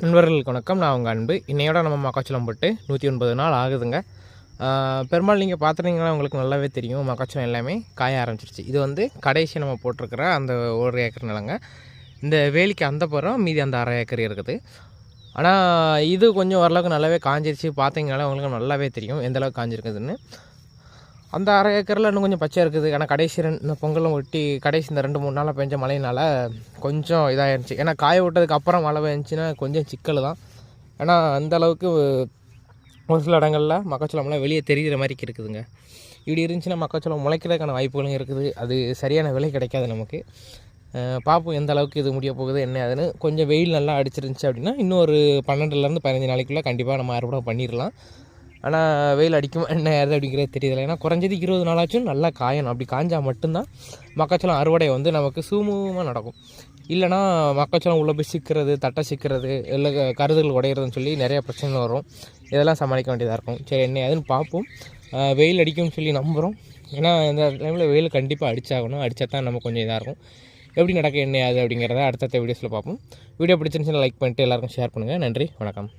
நண்பர்களுக்கு வணக்கம். நான் உங்கள் அன்பு. இன்னையோட நம்ம மக்காச்சோளம் போட்டு 109 நாள் ஆகுதுங்க. பெரும்பாலும் நீங்கள் பார்த்துட்டிங்கன்னா உங்களுக்கு நல்லாவே தெரியும், மக்காச்சோளம் எல்லாமே காய ஆரம்பிச்சிருச்சு. இது வந்து கடைசி நம்ம போட்டிருக்கிற அந்த 1 ஏக்கர் நிலங்க. இந்த வேலிக்கு அந்த புறம் மீதி அந்த 1/2 ஏக்கர் இருக்குது. ஆனால் இது கொஞ்சம் ஓரளவுக்கு நல்லாவே காஞ்சிருச்சு. பார்த்தீங்கனாலே உங்களுக்கு நல்லாவே தெரியும் எந்தளவுக்கு காஞ்சிருக்குதுன்னு. அந்த 1/2 ஏக்கரில் இன்னும் கொஞ்சம் பச்சை இருக்குது. ஆனால் கடைசி இந்த பொங்கலும் ஒட்டி கடைசி இந்த 2-3 நாளாக பெஞ்ச மழையினால் கொஞ்சம் இதாகிருந்துச்சி. ஏன்னா காய விட்டதுக்கு அப்புறம் மழை பெஞ்சுன்னா கொஞ்சம் சிக்கல் தான். ஏன்னா அந்தளவுக்கு ஒரு சில இடங்களில் மக்காச்சோளம்லாம் வெளியே தெரிகிற மாதிரி இருக்குதுங்க. இப்படி இருந்துச்சுன்னா மக்காச்சோளம் முளைக்கிறதுக்கான வாய்ப்புகளும் இருக்குது. அது சரியான விலை கிடைக்காது நமக்கு. பார்ப்போம் எந்த அளவுக்கு இது முடிய போகுது என்ன அதுன்னு. கொஞ்சம் வெயில் நல்லா அடிச்சிருந்துச்சு அப்படின்னா இன்னும் ஒரு 12லேருந்து 15 நாளைக்குள்ளே கண்டிப்பாக நம்ம அறுவடை பண்ணிடலாம். ஆனால் வெயில் அடிக்கும் என்ன ஏது அப்படிங்கிறது தெரியல. ஏன்னா குறைஞ்சது 20 நாளாச்சும் நல்லா காயணும். அப்படி காஞ்சால் மட்டும்தான் மக்காச்சோளம் அறுவடை வந்து நமக்கு சுமூகமாக நடக்கும். இல்லைனா மக்காச்சோளம் உள்ளே போய் சிக்கிறது, தட்டை சிக்கிறது, இல்லை கருதுகள் உடையிறதுன்னு சொல்லி நிறையா பிரச்சனை வரும். இதெல்லாம் சமாளிக்க வேண்டியதாக இருக்கும். சரி என்ன ஏதுன்னு பார்ப்போம். வெயில் அடிக்கும்னு சொல்லி நம்புகிறோம். ஏன்னா இந்த டைமில் வெயில் கண்டிப்பாக அடித்தாகணும். அடித்தா தான் நம்ம கொஞ்சம் இதாக இருக்கும். எப்படி நடக்க என்ன ஏது அப்படிங்கிறத அடுத்தடுத்த வீடியோஸில் பார்ப்போம். வீடியோ பிடிச்சிருந்துச்சுன்னா லைக் பண்ணிட்டு எல்லாருக்கும் ஷேர் பண்ணுங்கள். நன்றி, வணக்கம்.